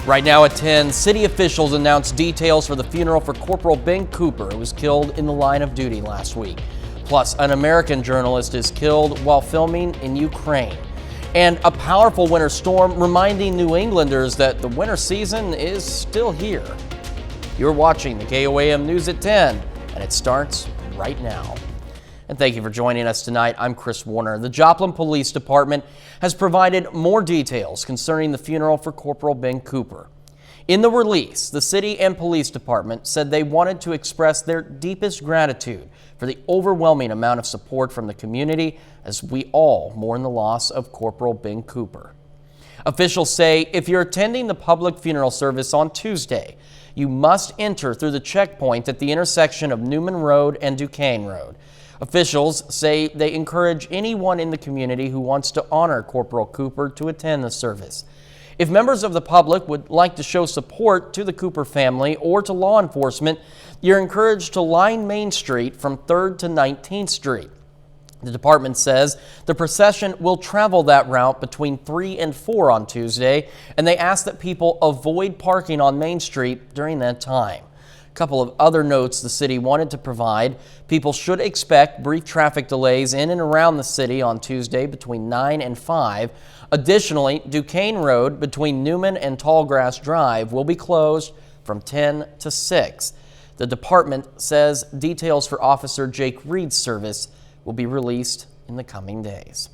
Right now at 10, city officials announced details for the funeral for Corporal Ben Cooper, who was killed in the line of duty last week. Plus, an American journalist is killed while filming in Ukraine. And a powerful winter storm reminding New Englanders that the winter season is still here. You're watching the KOAM News at 10, and it starts right now. And thank you for joining us tonight. I'm Chris Warner. The Joplin Police Department has provided more details concerning the funeral for Corporal Ben Cooper. In the release, the city and police department said they wanted to express their deepest gratitude for the overwhelming amount of support from the community as we all mourn the loss of Corporal Ben Cooper. Officials say if you're attending the public funeral service on Tuesday, you must enter through the checkpoint at the intersection of Newman Road and Duquesne Road. Officials say they encourage anyone in the community who wants to honor Corporal Cooper to attend the service. If members of the public would like to show support to the Cooper family or to law enforcement, you're encouraged to line Main Street from 3rd to 19th Street. The department says the procession will travel that route between 3 and 4 on Tuesday, and they ask that people avoid parking on Main Street during that time. A couple of other notes the city wanted to provide. People should expect brief traffic delays in and around the city on Tuesday between 9 and 5. Additionally, Duquesne Road between Newman and Tallgrass Drive will be closed from 10 to 6. The department says details for Officer Jake Reed's service will be released in the coming days.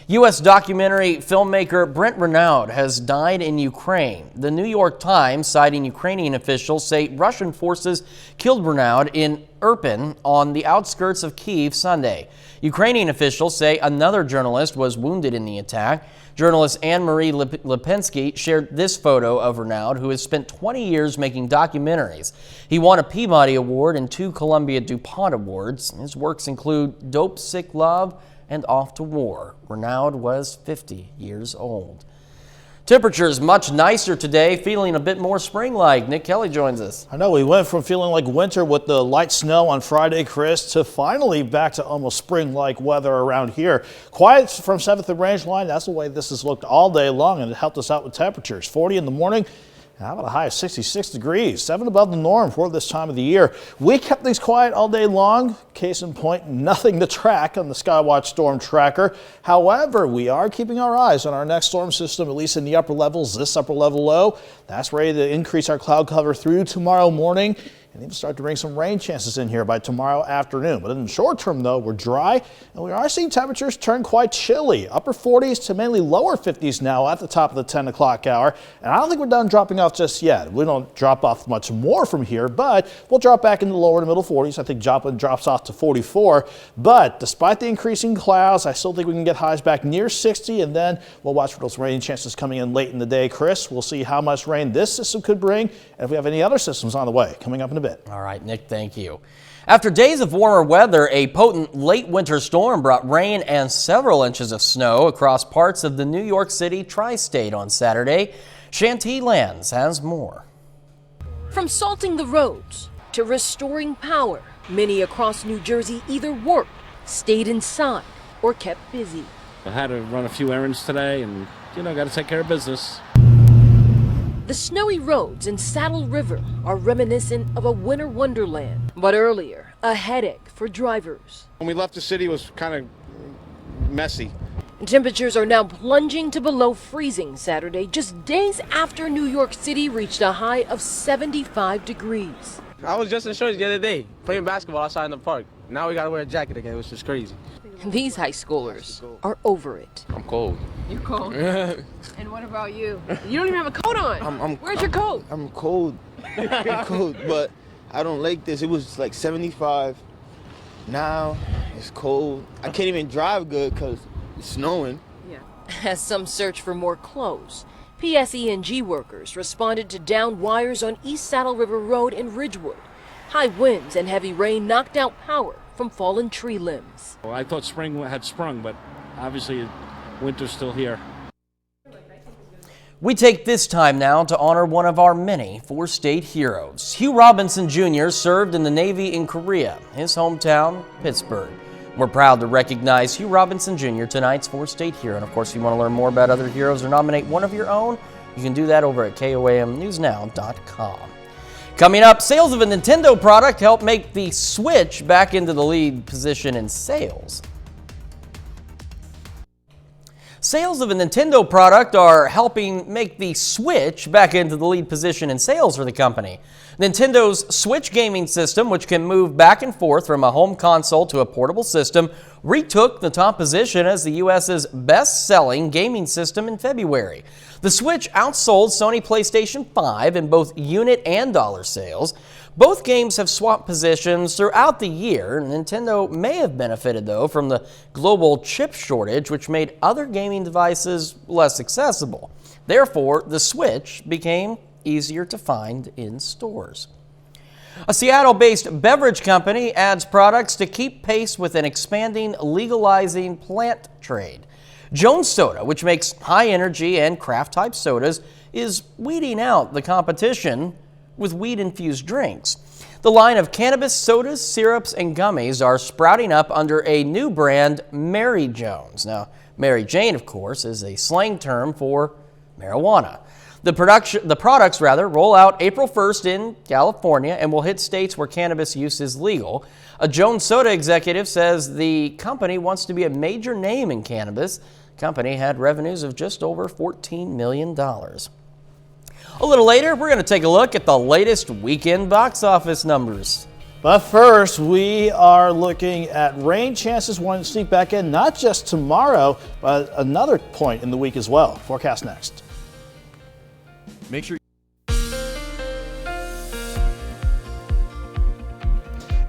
U.S. documentary filmmaker Brent Renaud has died in Ukraine. The New York Times, citing Ukrainian officials, say Russian forces killed Renaud in Irpin on the outskirts of Kyiv Sunday. Ukrainian officials say another journalist was wounded in the attack. Journalist Anne-Marie Lipinski shared this photo of Renaud, who has spent 20 years making documentaries. He won a Peabody Award and 2 Columbia DuPont Awards. His works include Dope, Sick Love, and Off to War. Renaud was 50 years old. Temperatures much nicer today, feeling a bit more spring-like. Nick Kelly joins us. I know, we went from feeling like winter with the light snow on Friday, Chris, to finally back to almost spring-like weather around here. Quiet from 7th and Range Line. That's the way this has looked all day long, and it helped us out with temperatures. 40 in the morning. How about a high of 66 degrees, 7 above the norm for this time of the year. We kept things quiet all day long. Case in point, nothing to track on the Skywatch Storm Tracker. However, we are keeping our eyes on our next storm system, at least in the upper levels, this upper level low. That's ready to increase our cloud cover through tomorrow morning and even start to bring some rain chances in here by tomorrow afternoon. But in the short term, though, we're dry, and we are seeing temperatures turn quite chilly. Upper 40s to mainly lower 50s now at the top of the 10 o'clock hour. And I don't think we're done dropping off just yet. We don't drop off much more from here, but we'll drop back into the lower to middle 40s. I think Joplin drops off to 44. But despite the increasing clouds, I still think we can get highs back near 60, and then we'll watch for those rain chances coming in late in the day. Chris, we'll see how much rain this system could bring, and if we have any other systems on the way coming up in a bit. All right, Nick, thank you. After days of warmer weather, a potent late winter storm brought rain and several inches of snow across parts of the New York City tri-state on Saturday. Shanty Lands has more. From salting the roads to restoring power, many across New Jersey either worked, stayed inside, or kept busy. I had to run a few errands today and, got to take care of business. The snowy roads in Saddle River are reminiscent of a winter wonderland, but earlier, a headache for drivers. When we left the city, it was kind of messy. Temperatures are now plunging to below freezing Saturday, just days after New York City reached a high of 75 degrees. I was just in shorts the other day, playing basketball outside in the park. Now we gotta wear a jacket again, which is crazy. These high schoolers are over it. I'm cold. You're cold? And what about you? You don't even have a coat on. Where's your coat? I'm cold. I'm cold, but I don't like this. It was like 75. Now it's cold. I can't even drive good because it's snowing. Yeah. As some search for more clothes, PSE&G workers responded to downed wires on East Saddle River Road in Ridgewood. High winds and heavy rain knocked out power from fallen tree limbs. Well, I thought spring had sprung, but obviously winter's still here. We take this time now to honor one of our many four-state heroes. Hugh Robinson Jr. served in the Navy in Korea, his hometown, Pittsburgh. We're proud to recognize Hugh Robinson Jr., tonight's four-state hero. And of course, if you want to learn more about other heroes or nominate one of your own, You can do that over at KOAMNewsNow.com. Coming up, sales of a Nintendo product help make the Switch back into the lead position in sales. Sales of a Nintendo product are helping make the Switch back into the lead position in sales for the company. Nintendo's Switch gaming system, which can move back and forth from a home console to a portable system, retook the top position as the U.S.'s best-selling gaming system in February. The Switch outsold Sony PlayStation 5 in both unit and dollar sales. Both games have swapped positions throughout the year. Nintendo may have benefited, though, from the global chip shortage, which made other gaming devices less accessible. Therefore, the Switch became easier to find in stores. A Seattle-based beverage company adds products to keep pace with an expanding legalizing plant trade. Jones Soda, which makes high-energy and craft-type sodas, is weeding out the competition with weed-infused drinks. The line of cannabis sodas, syrups, and gummies are sprouting up under a new brand, Mary Jones. Now, Mary Jane, of course, is a slang term for marijuana. The products roll out April 1st in California and will hit states where cannabis use is legal. A Jones Soda executive says the company wants to be a major name in cannabis. The company had revenues of just over $14 million. A little later, we're going to take a look at the latest weekend box office numbers. But first, we are looking at rain chances wanting to sneak back in, not just tomorrow, but another point in the week as well. Forecast next. Make sure.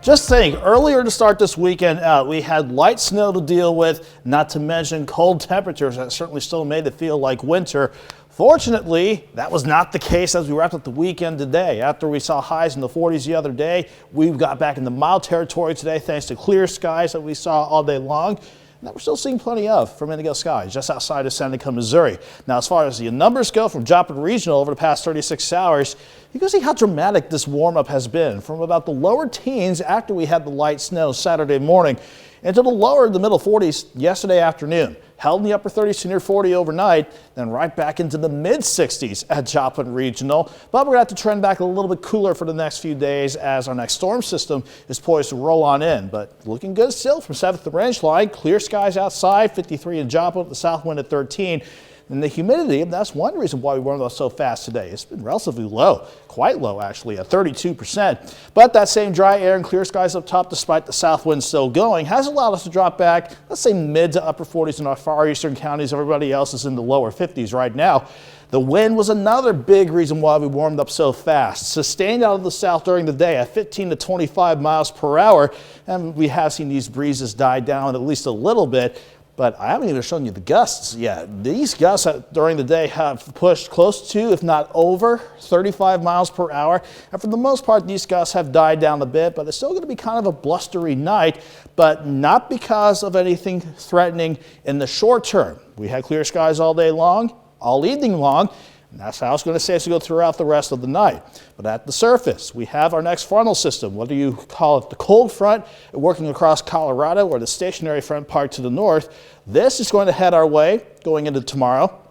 Just think, earlier to start this weekend out, we had light snow to deal with, not to mention cold temperatures that certainly still made it feel like winter. Fortunately, that was not the case as we wrapped up the weekend today. After we saw highs in the 40s the other day, we got back into mild territory today thanks to clear skies that we saw all day long. And that we're still seeing plenty of from Indigo Skies just outside of Seneca, Missouri. Now, as far as the numbers go from Joplin Regional over the past 36 hours, you can see how dramatic this warm-up has been. From about the lower teens after we had the light snow Saturday morning into the lower the middle 40s yesterday afternoon. Held in the upper 30s to near 40 overnight, then right back into the mid-60s at Joplin Regional. But we're going to have to trend back a little bit cooler for the next few days as our next storm system is poised to roll on in. But looking good still from 7th and Range Line. Clear skies outside, 53 in Joplin, the south wind at 13. And the humidity, that's one reason why we warmed up so fast today. It's been relatively low, quite low actually, at 32%. But that same dry air and clear skies up top, despite the south wind still going, has allowed us to drop back, let's say mid to upper 40s in our far eastern counties. Everybody else is in the lower 50s right now. The wind was another big reason why we warmed up so fast. Sustained out of the south during the day at 15 to 25 miles per hour. And we have seen these breezes die down at least a little bit. But I haven't even shown you the gusts yet. These gusts during the day have pushed close to, if not over, 35 miles per hour. And for the most part, these gusts have died down a bit, but it's still going to be kind of a blustery night, but not because of anything threatening in the short term. We had clear skies all day long, all evening long. And that's how it's going to stay as we go throughout the rest of the night. But at the surface, we have our next frontal system, whether you call it the cold front working across Colorado or the stationary front part to the north. This is going to head our way going into tomorrow.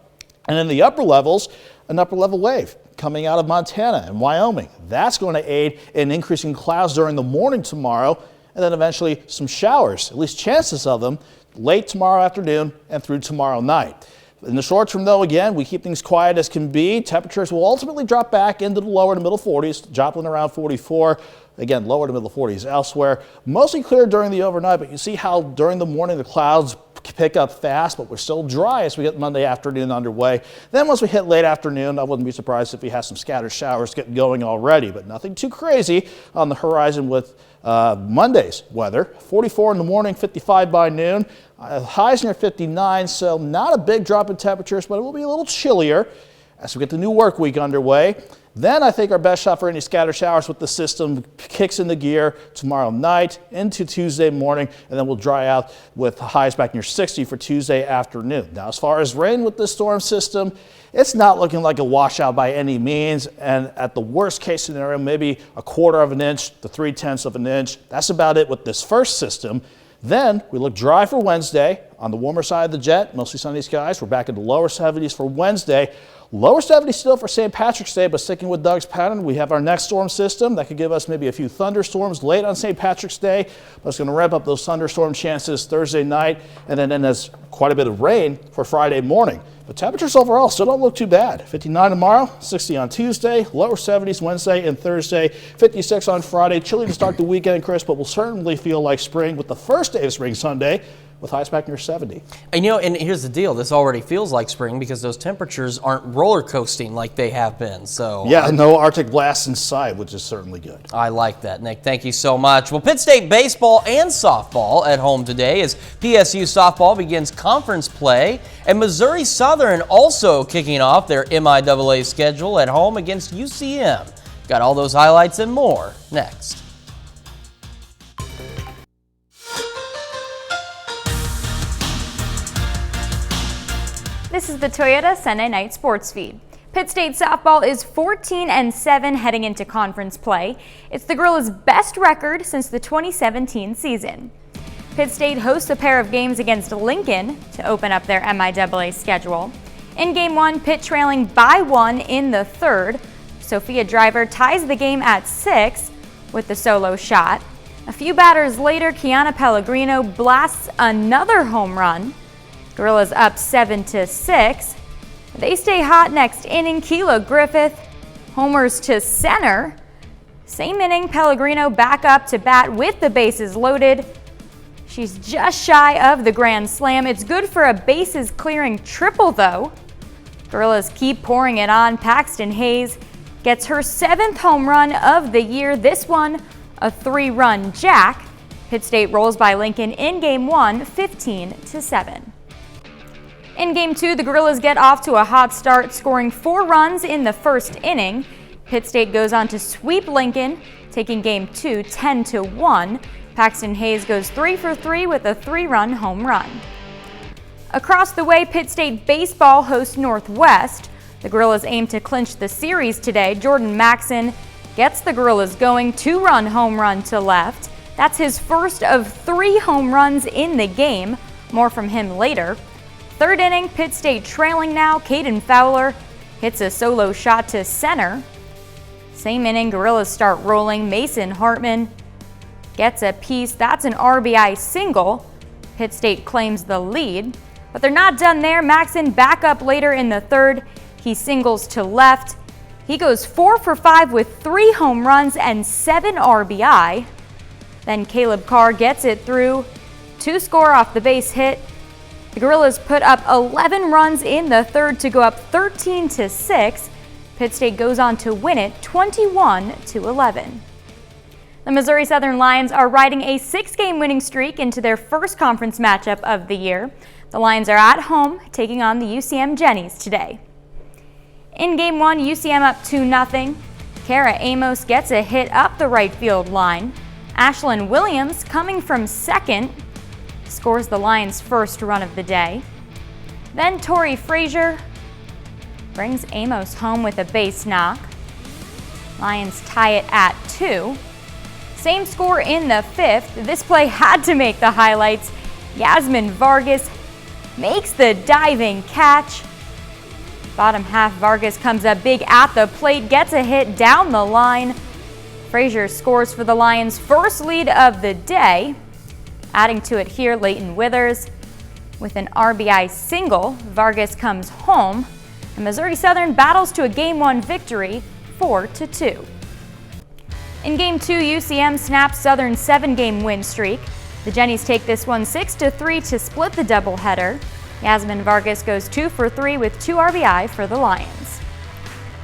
And in the upper levels, an upper level wave coming out of Montana and Wyoming. That's going to aid in increasing clouds during the morning tomorrow, and then eventually some showers, at least chances of them, late tomorrow afternoon and through tomorrow night. In the short term, though, again, we keep things quiet as can be. Temperatures will ultimately drop back into the lower to middle 40s, Joplin around 44. Again, lower to middle 40s elsewhere. Mostly clear during the overnight, but you see how during the morning the clouds pick up fast, but we're still dry as we get Monday afternoon underway. Then once we hit late afternoon, I wouldn't be surprised if we have some scattered showers getting going already, but nothing too crazy on the horizon with Monday's weather. 44 in the morning, 55 by noon. Highs near 59, so not a big drop in temperatures, but it will be a little chillier as we get the new work week underway. Then I think our best shot for any scattered showers with the system kicks into gear tomorrow night into Tuesday morning, and then we'll dry out with highs back near 60 for Tuesday afternoon. Now, as far as rain with this storm system, it's not looking like a washout by any means, and at the worst case scenario, maybe a 1/4 of an inch to 3/10 of an inch. That's about it with this first system. Then we look dry for Wednesday on the warmer side of the jet, mostly sunny skies. We're back in the lower 70s for Wednesday. Lower 70s still for St. Patrick's Day, but sticking with Doug's pattern, we have our next storm system that could give us maybe a few thunderstorms late on St. Patrick's Day. But it's going to ramp up those thunderstorm chances Thursday night, and then there's quite a bit of rain for Friday morning. But temperatures overall still don't look too bad. 59 tomorrow, 60 on Tuesday, lower 70s Wednesday and Thursday, 56 on Friday. Chilly to start the weekend, Chris, but will certainly feel like spring with the first day of spring Sunday, with highs back near 70. And and here's the deal. This already feels like spring because those temperatures aren't roller coasting like they have been. So yeah, no Arctic blasts in sight, which is certainly good. I like that, Nick. Thank you so much. Well, Pitt State baseball and softball at home today as PSU softball begins conference play, and Missouri Southern also kicking off their MIAA schedule at home against UCM. Got all those highlights and more next. This is the Toyota Sunday Night Sports Feed. Pitt State softball is 14-7 heading into conference play. It's the Gorillas' best record since the 2017 season. Pitt State hosts a pair of games against Lincoln to open up their MIAA schedule. In Game 1, Pitt trailing by 1 in the third. Sophia Driver ties the game at 6 with the solo shot. A few batters later, Kiana Pellegrino blasts another home run. Gorillas up 7-6. They stay hot next inning. Keela Griffith homers to center. Same inning, Pellegrino back up to bat with the bases loaded. She's just shy of the grand slam. It's good for a bases clearing triple though. Gorillas keep pouring it on. Paxton Hayes gets her 7th home run of the year. This one, a 3-run jack. Pitt State rolls by Lincoln in Game 1, 15-7. In Game 2, the Gorillas get off to a hot start, scoring 4 runs in the first inning. Pitt State goes on to sweep Lincoln, taking Game 2 10-1. Paxton Hayes goes 3 for 3 with a 3-run home run. Across the way, Pitt State baseball hosts Northwest. The Gorillas aim to clinch the series today. Jordan Maxson gets the Gorillas going, 2-run home run to left. That's his first of 3 home runs in the game. More from him later. Third inning, Pitt State trailing now. Caden Fowler hits a solo shot to center. Same inning, Gorillas start rolling. Mason Hartman gets a piece. That's an RBI single. Pitt State claims the lead. But they're not done there. Maxson back up later in the third. He singles to left. He goes 4 for 5 with 3 home runs and 7 RBI. Then Caleb Carr gets it through. 2 score off the base hit. The Gorillas put up 11 runs in the third to go up 13-6. Pitt State goes on to win it 21-11. The Missouri Southern Lions are riding a 6-game winning streak into their first conference matchup of the year. The Lions are at home, taking on the UCM Jennies today. In Game 1, UCM up 2-0. Kara Amos gets a hit up the right field line. Ashlyn Williams, coming from second, scores the Lions' first run of the day. Then Tori Frazier brings Amos home with a base knock. Lions tie it at 2. Same score in the 5th. This play had to make the highlights. Yasmin Vargas makes the diving catch. Bottom half, Vargas comes up big at the plate, gets a hit down the line. Frazier scores for the Lions' first lead of the day. Adding to it here, Leighton Withers with an RBI single. Vargas comes home, and Missouri Southern battles to a Game 1 victory, 4-2. In Game 2, UCM snaps Southern's 7-game win streak. The Jennies take this one 6-3 to split the doubleheader. Yasmin Vargas goes 2 for 3 with 2 RBI for the Lions.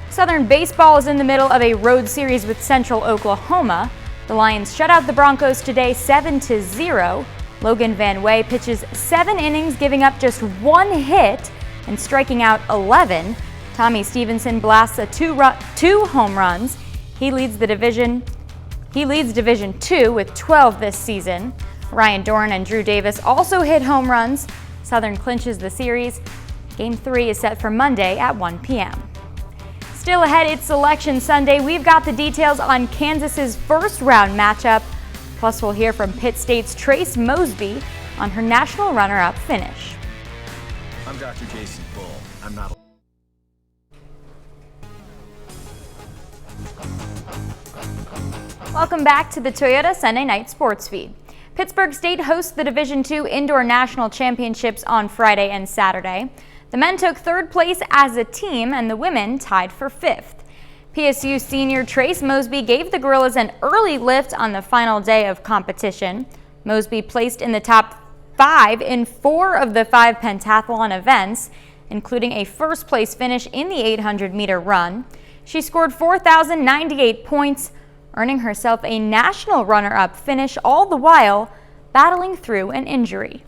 Southern baseball is in the middle of a road series with Central Oklahoma. The Lions shut out the Broncos today 7-0. Logan Van Way pitches 7 innings, giving up just 1 hit and striking out 11. Tommy Stevenson blasts a 2 home runs. He leads Division 2 with 12 this season. Ryan Dorn and Drew Davis also hit home runs. Southern clinches the series. Game 3 is set for Monday at 1 p.m. Still ahead, it's Selection Sunday. We've got the details on Kansas's first round matchup. Plus, we'll hear from Pitt State's Trace Mosby on her national runner-up finish. I'm Dr. Jason Bull. I'm not. Welcome back to the Toyota Sunday Night Sports Feed. Pittsburgh State hosts the Division II Indoor National Championships on Friday and Saturday. The men took third place as a team and the women tied for fifth. PSU senior Trace Mosby gave the Gorillas an early lift on the final day of competition. Mosby placed in the top 5 in 4 of the 5 pentathlon events, including a first-place finish in the 800-meter run. She scored 4,098 points, earning herself a national runner-up finish, all the while battling through an injury.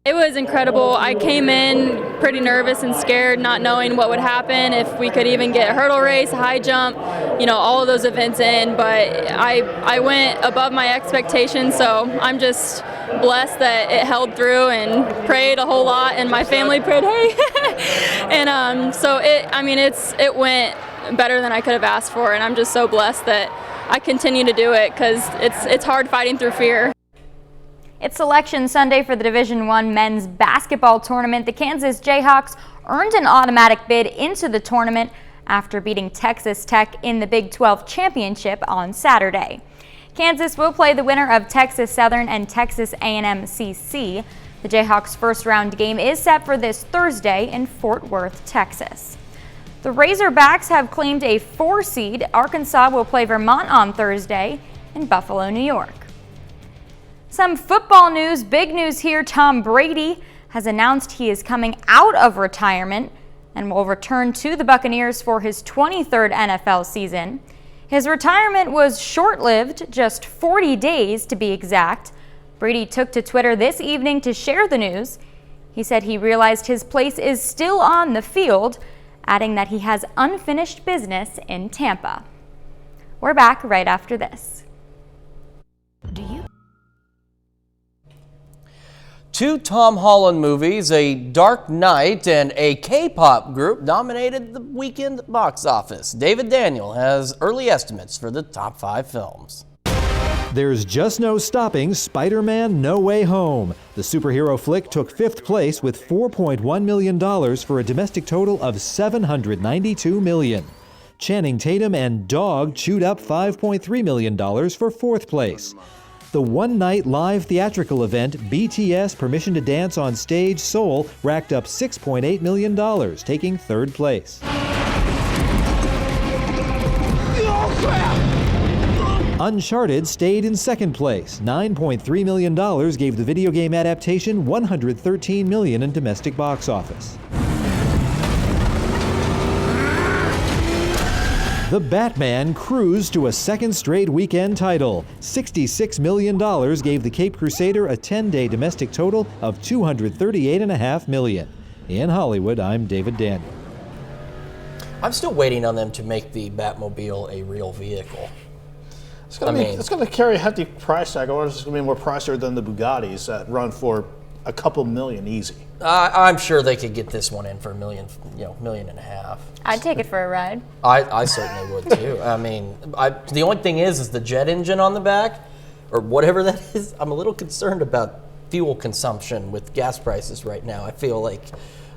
It was incredible. I came in pretty nervous and scared, not knowing what would happen, if we could even get a hurdle race, a high jump, all of those events in, but I went above my expectations, so I'm just blessed that it held through, and prayed a whole lot, and my family prayed, hey! And so it went better than I could have asked for, and I'm just so blessed that I continue to do it, because it's hard fighting through fear. It's Selection Sunday for the Division I men's basketball tournament. The Kansas Jayhawks earned an automatic bid into the tournament after beating Texas Tech in the Big 12 championship on Saturday. Kansas will play the winner of Texas Southern and Texas A&M CC. The Jayhawks' first round game is set for this Thursday in Fort Worth, Texas. The Razorbacks have claimed a 4 seed. Arkansas will play Vermont on Thursday in Buffalo, New York. Some football news, big news here. Tom Brady has announced he is coming out of retirement and will return to the Buccaneers for his 23rd NFL season. His retirement was short-lived, just 40 days to be exact. Brady took to Twitter this evening to share the news. He said he realized his place is still on the field, adding that he has unfinished business in Tampa. We're back right after this. Two Tom Holland movies, A Dark Knight and a K-pop group dominated the weekend box office. David Daniel has early estimates for the top 5 films. There's just no stopping Spider-Man No Way Home. The superhero flick took 5th place with $4.1 million for a domestic total of $792 million. Channing Tatum and Dog chewed up $5.3 million for 4th place. The one-night live theatrical event BTS Permission to Dance on Stage Seoul racked up $6.8 million, taking 3rd place. Uncharted stayed in 2nd place. $9.3 million gave the video game adaptation $113 million in domestic box office. The Batman cruised to a 2nd straight weekend title. $66 million gave the Cape Crusader a 10-day domestic total of $238.5 million. In Hollywood, I'm David Daniel. I'm still waiting on them to make the Batmobile a real vehicle. It's going to carry a hefty price tag, or it's going to be more pricier than the Bugattis that run for a couple million easy. I'm sure they could get this one in for $1 million, $1.5 million. I'd take it for a ride. I certainly would too. The only thing is the jet engine on the back, or whatever that is. I'm a little concerned about fuel consumption with gas prices right now. I feel like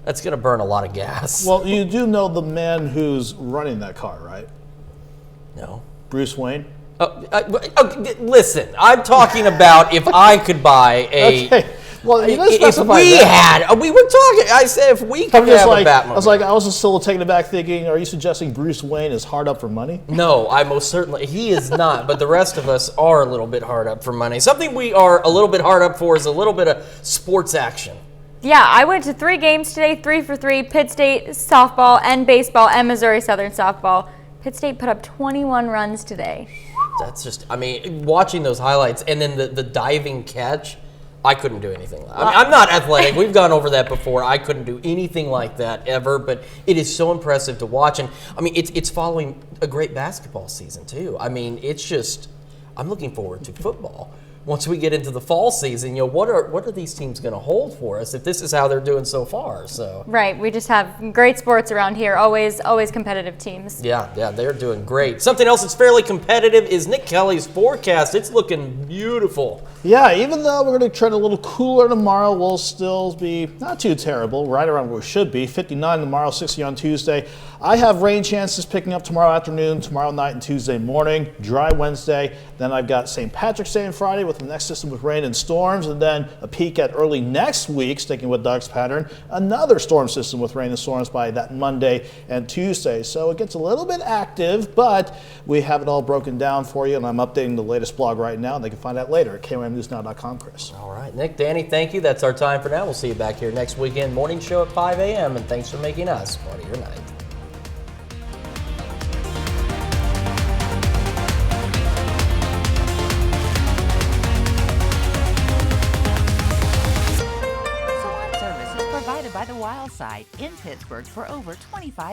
that's going to burn a lot of gas. Well, you do know the man who's running that car, right? No. Bruce Wayne? Listen, I'm talking about if I could buy a... Okay. Well, you if we were talking, I said if we could have a Batmobile. I was just still taken aback thinking, are you suggesting Bruce Wayne is hard up for money? No, I most certainly, he is not, but the rest of us are a little bit hard up for money. Something we are a little bit hard up for is a little bit of sports action. Yeah, I went to 3 games today, 3 for 3, Pitt State softball and baseball and Missouri Southern softball. Pitt State put up 21 runs today. That's just, watching those highlights and then the diving catch, I couldn't do anything. I'm not athletic. We've gone over that before. I couldn't do anything like that ever, but it is so impressive to watch. And, it's following a great basketball season, too. It's just, I'm looking forward to football. once we get into the fall season, what are these teams going to hold for us if this is how they're doing so far? So right, we just have great sports around here. Always competitive teams. Yeah, they're doing great. Something else that's fairly competitive is Nick Kelly's forecast. It's looking beautiful. Yeah, even though we're going to trend a little cooler tomorrow, we'll still be not too terrible, right around where we should be. 59 tomorrow, 60 on Tuesday. I have rain chances picking up tomorrow afternoon, tomorrow night, and Tuesday morning. Dry Wednesday. Then I've got St. Patrick's Day and Friday with the next system with rain and storms, and then a peek at early next week, sticking with Doug's pattern, another storm system with rain and storms by that Monday and Tuesday. So it gets a little bit active, but we have it all broken down for you, and I'm updating the latest blog right now, and they can find that later at KOMNewsNow.com, Chris. All right, Nick, Danny, thank you. That's our time for now. We'll see you back here next weekend morning show at 5 a.m., and thanks for making us part of your night. Salon service is provided by the Wild Side in Pittsburgh for over 25